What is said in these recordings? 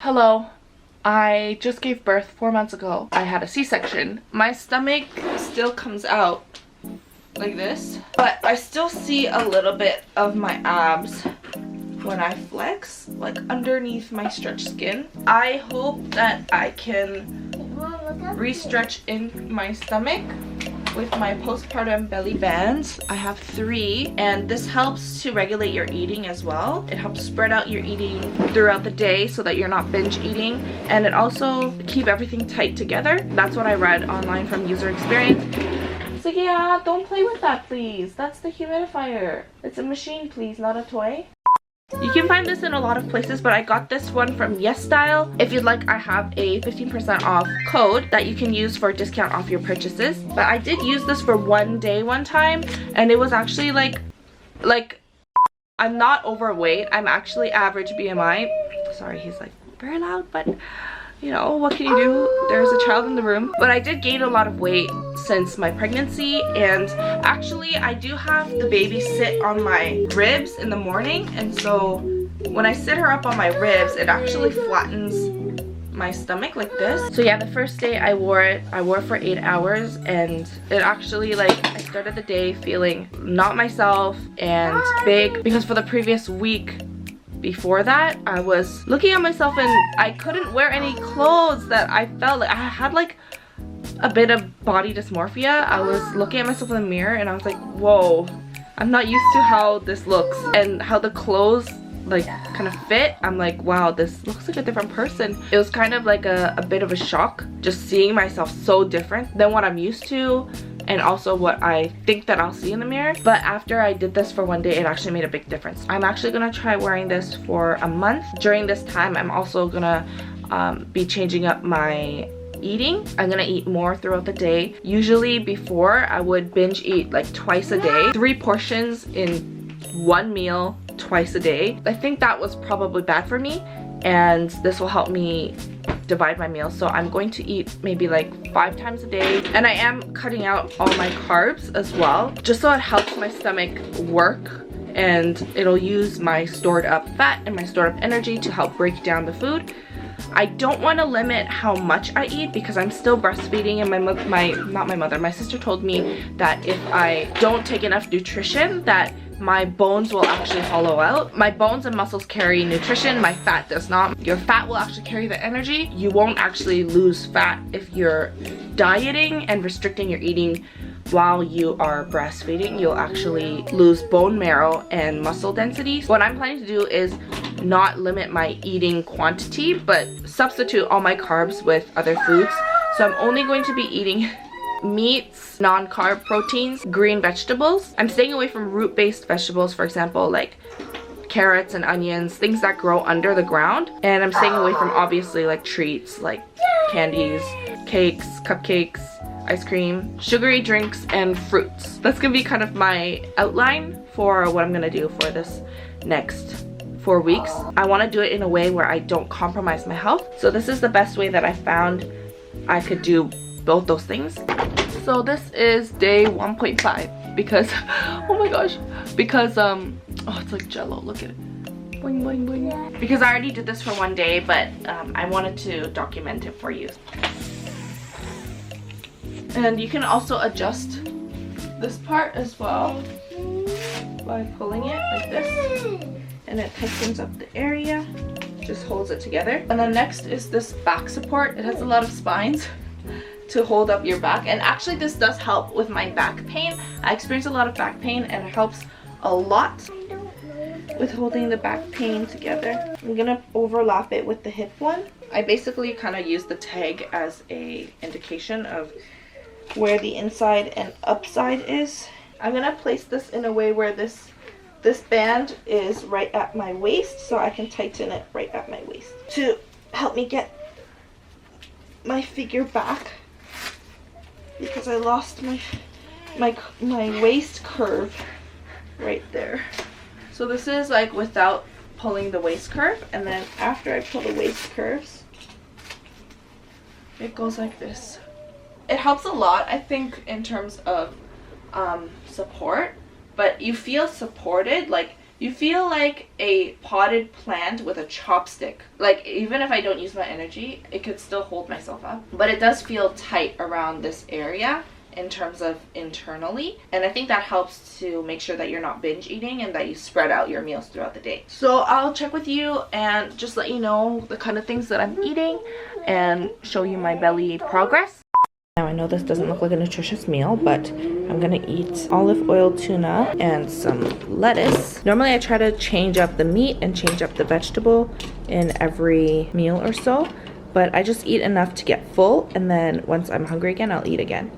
Hello. I just gave birth 4 months ago. I had a C-section. My stomach still comes out like this, but I still see a little bit of my abs when I flex, like underneath my stretched skin. I hope that I can re-stretch in my stomach with my postpartum belly bands. I have 3, and this helps to regulate your eating as well. It helps spread out your eating throughout the day so that you're not binge eating, and it also keep everything tight together. That's what I read online from user experience. So yeah, don't play with that, please. That's the humidifier. It's a machine, please, not a toy. You can find this in a lot of places, but I got this one from Yes Style. If you'd like, I have a 15% off code that you can use for a discount off your purchases. But I did use this for one day one time, and it was actually like I'm not overweight. I'm actually average BMI. Sorry, he's like very loud, but you know, what can you do? There's a child in the room. But I did gain a lot of weight since my pregnancy, and actually I do have the baby sit on my ribs in the morning, and so when I sit her up on my ribs, it actually flattens my stomach like this. So yeah, the first day I wore it for 8 hours, and it actually, like, I started the day feeling not myself and big, because for the previous week before that, I was looking at myself and I couldn't wear any clothes that I felt like I had like a bit of body dysmorphia. I was looking at myself in the mirror and I was like, whoa, I'm not used to how this looks and how the clothes like kind of fit. I'm like, wow, this looks like a different person. It was kind of like a bit of a shock, just seeing myself so different than what I'm used to, and also what I think that I'll see in the mirror. But after I did this for one day, it actually made a big difference. I'm actually gonna try wearing this for a month. During this time, I'm also gonna be changing up my eating. I'm gonna eat more throughout the day. Usually before, I would binge eat like twice a day, 3 portions in one meal twice a day. I think that was probably bad for me, and this will help me divide my meals. So I'm going to eat maybe like 5 times a day, and I am cutting out all my carbs as well, just so it helps my stomach work, and it'll use my stored up fat and my stored up energy to help break down the food. I don't want to limit how much I eat because I'm still breastfeeding, and my sister told me that if I don't take enough nutrition, that my bones will actually hollow out. My bones and muscles carry nutrition, my fat does not. Your fat will actually carry the energy. You won't actually lose fat if you're dieting and restricting your eating while you are breastfeeding. You'll actually lose bone marrow and muscle density. What I'm planning to do is not limit my eating quantity, but substitute all my carbs with other foods. So I'm only going to be eating meats, non-carb proteins, green vegetables. I'm staying away from root-based vegetables, for example, like carrots and onions, things that grow under the ground. And I'm staying away from, obviously, like treats, like candies, cakes, cupcakes, ice cream, sugary drinks, and fruits. That's gonna be kind of my outline for what I'm gonna do for this next 4 weeks. I want to do it in a way where I don't compromise my health. So this is the best way that I found I could do both those things. So this is day 1.5 because oh my gosh, because oh, it's like jello, look at it, boing boing boing. Because I already did this for one day, but I wanted to document it for you. And you can also adjust this part as well by pulling it like this, and it tightens up the area, just holds it together. And then next is this back support. It has a lot of spines to hold up your back, and actually this does help with my back pain. I experience a lot of back pain, and it helps a lot with holding the back pain together. I'm gonna overlap it with the hip one. I basically kind of use the tag as a indication of where the inside and upside is. I'm gonna place this in a way where this band is right at my waist, so I can tighten it right at my waist to help me get my figure back, because I lost my waist curve right there. So this is like without pulling the waist curve, and then after I pull the waist curves, it goes like this. It helps a lot, I think, in terms of support, but you feel supported. Like You feel like a potted plant with a chopstick. Like, even if I don't use my energy, it could still hold myself up. But it does feel tight around this area in terms of internally. And I think that helps to make sure that you're not binge eating and that you spread out your meals throughout the day. So I'll check with you and just let you know the kind of things that I'm eating and show you my belly progress. Now I know this doesn't look like a nutritious meal, but I'm gonna eat olive oil tuna and some lettuce. Normally I try to change up the meat and change up the vegetable in every meal or so, but I just eat enough to get full, and then once I'm hungry again, I'll eat again.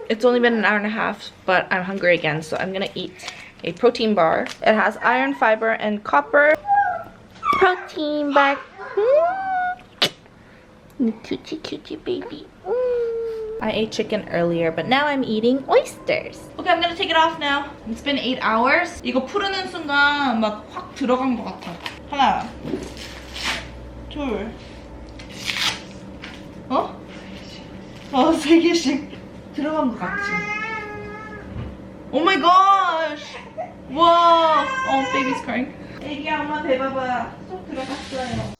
It's only been an hour and a half, but I'm hungry again, so I'm gonna eat a protein bar. It has iron, fiber, and copper. Protein bar. Coochie baby. I ate chicken earlier, but now I'm eating oysters. Okay, I'm gonna take it off now. It's been 8 hours. 이거 풀어낸 순간 막 확 들어간 것 같아. 하나, 둘, 세 개씩 들어간 것 같지? Oh my gosh! Whoa! Oh, baby's crying. 애기야, 엄마 배 봐봐. 쏙 들어갔어요.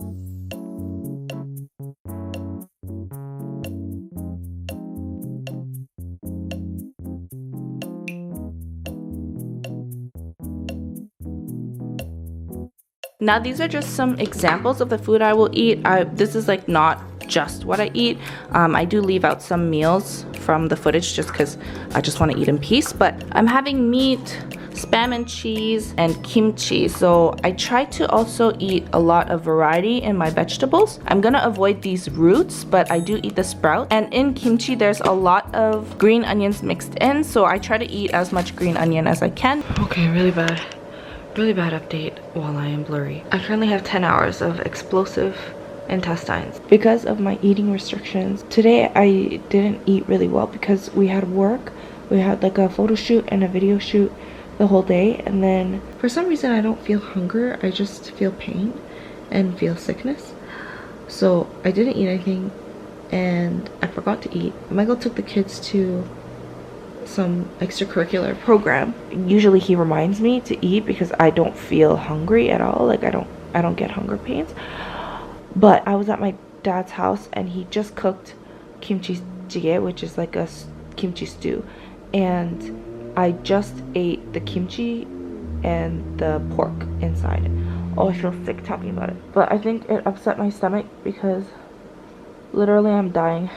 Now these are just some examples of the food I will eat. This is like not just what I eat. I do leave out some meals from the footage just because I just want to eat in peace. But I'm having meat, spam and cheese, and kimchi. So I try to also eat a lot of variety in my vegetables. I'm gonna avoid these roots, but I do eat the sprout. And in kimchi, there's a lot of green onions mixed in. So I try to eat as much green onion as I can. Okay, really bad update while I am blurry. I currently have 10 hours of explosive intestines because of my eating restrictions. Today I didn't eat really well because we had work. We had like a photo shoot and a video shoot the whole day, and then for some reason I don't feel hunger. I just feel pain and feel sickness. So I didn't eat anything and I forgot to eat. Michael took the kids to some extracurricular program. Usually he reminds me to eat because I don't feel hungry at all. Like I don't get hunger pains. But I was at my dad's house and he just cooked kimchi jjigae, which is like a kimchi stew, and I just ate the kimchi and the pork inside. Oh, I feel sick talking about it. But I think it upset my stomach because literally I'm dying.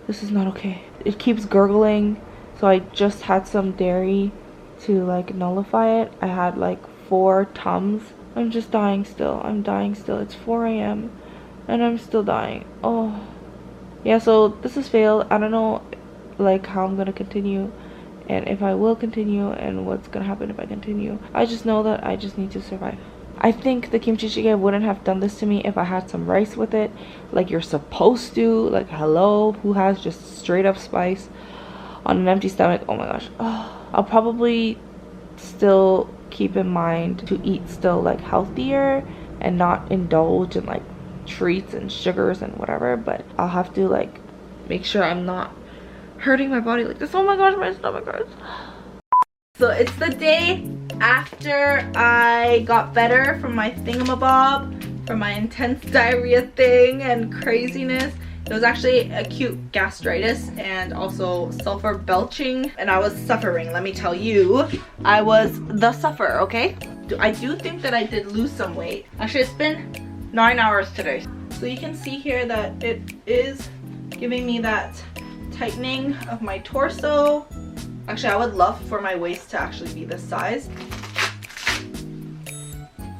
This is not okay. It keeps gurgling. So I just had some dairy to like nullify it. I had like 4 Tums. I'm just dying still. I'm dying still. It's 4 a.m. and I'm still dying. Oh. Yeah, so this is failed. I don't know like how I'm gonna continue and if I will continue and what's gonna happen if I continue. I just know that I just need to survive. I think the kimchi jjigae wouldn't have done this to me if I had some rice with it. Like you're supposed to. Like hello, who has just straight up spice on an empty stomach? Oh my gosh. I'll probably still keep in mind to eat still like healthier and not indulge in like treats and sugars and whatever, but I'll have to like make sure I'm not hurting my body like this. Oh my gosh, my stomach hurts. So it's the day after I got better from my thingamabob, from my intense diarrhea thing and craziness. It was actually acute gastritis and also sulfur belching, and I was suffering. Let me tell you, I was the sufferer, okay? I do think that I did lose some weight. Actually, it's been 9 hours today. So you can see here that it is giving me that tightening of my torso. Actually, I would love for my waist to actually be this size.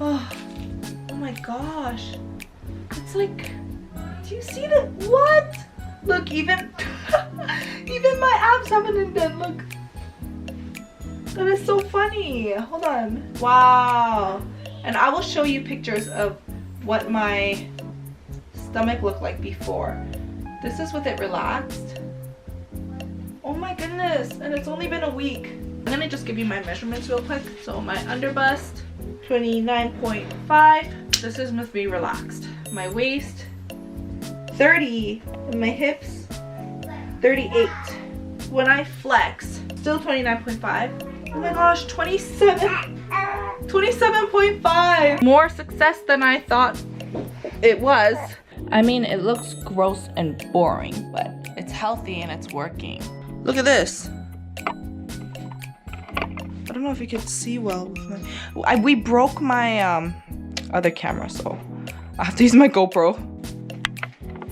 Oh my gosh. It's like, do you see that? What? Look, even even my abs haven't indent. Look. That is so funny. Hold on. Wow. And I will show you pictures of what my stomach looked like before. This is with it relaxed. Oh my goodness. And it's only been a week. I'm gonna just give you my measurements real quick. So my under bust, 29.5. This is with me relaxed. My waist, 30, and my hips, 38. When I flex, still 29.5. Oh my gosh, 27. 27.5. More success than I thought it was. I mean, it looks gross and boring, but it's healthy and it's working. Look at this. I don't know if you can see well with my... we broke my other camera, so I have to use my GoPro.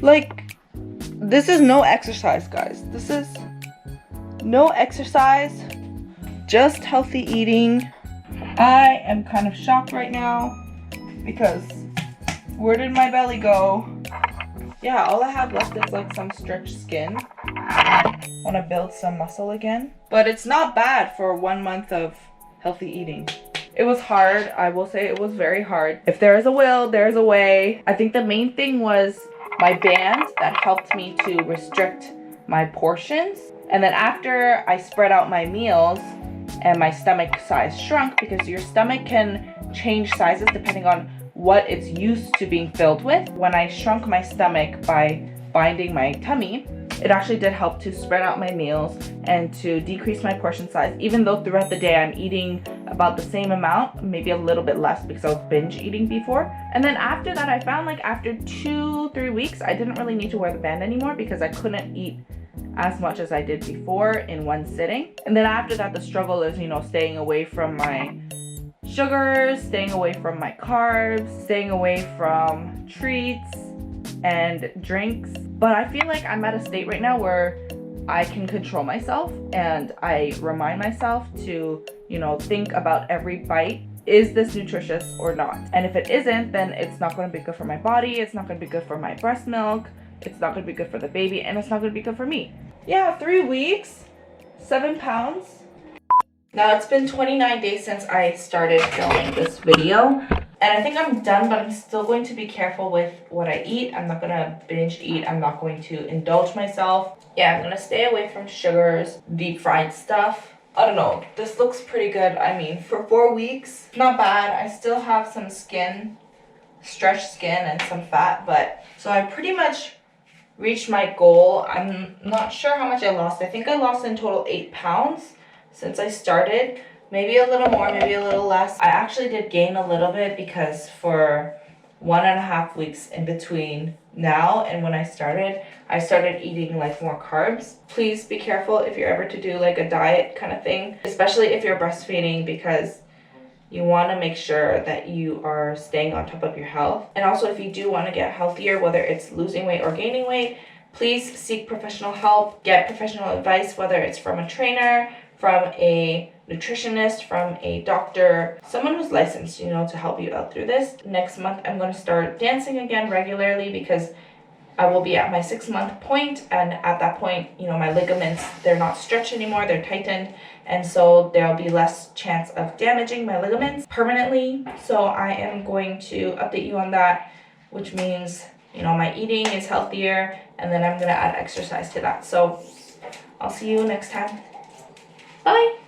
Like, this is no exercise, guys. This is no exercise, just healthy eating. I am kind of shocked right now because where did my belly go? Yeah, all I have left is like some stretched skin. I want to build some muscle again. But it's not bad for 1 month of healthy eating. It was hard. I will say it was very hard. If there is a will, there is a way. I think the main thing was my band that helped me to restrict my portions. And then after I spread out my meals and my stomach size shrunk, because your stomach can change sizes depending on what it's used to being filled with. When I shrunk my stomach by binding my tummy, it actually did help to spread out my meals and to decrease my portion size, even though throughout the day I'm eating about the same amount, maybe a little bit less because I was binge eating before. And then after that, I found like after 2-3 weeks, I didn't really need to wear the band anymore because I couldn't eat as much as I did before in one sitting. And then after that, the struggle is, you know, staying away from my sugars, staying away from my carbs, staying away from treats and drinks. But I feel like I'm at a state right now where I can control myself and I remind myself to, you know, think about every bite. Is this nutritious or not? And if it isn't, then it's not going to be good for my body. It's not going to be good for my breast milk. It's not going to be good for the baby, and it's not going to be good for me. Yeah, 3 weeks, 7 pounds. Now it's been 29 days since I started filming this video. And I think I'm done, but I'm still going to be careful with what I eat. I'm not going to binge eat. I'm not going to indulge myself. Yeah, I'm going to stay away from sugars, deep fried stuff. I don't know. This looks pretty good. I mean, for 4 weeks, not bad. I still have some skin, stretched skin and some fat, but so I pretty much reached my goal. I'm not sure how much I lost. I think I lost in total 8 pounds since I started. Maybe a little more, maybe a little less. I actually did gain a little bit because for 1.5 weeks in between now and when I started eating like more carbs. Please be careful if you're ever to do like a diet kind of thing, especially if you're breastfeeding, because you want to make sure that you are staying on top of your health. And also if you do want to get healthier, whether it's losing weight or gaining weight, please seek professional help. Get professional advice, whether it's from a trainer, from a nutritionist, from a doctor, someone who's licensed, you know, to help you out through this. Next month, I'm going to start dancing again regularly because I will be at my 6-month point, and at that point, you know, my ligaments, they're not stretched anymore, they're tightened, and so there'll be less chance of damaging my ligaments permanently. So I am going to update you on that, which means, you know, my eating is healthier, and then I'm going to add exercise to that. So I'll see you next time. Bye!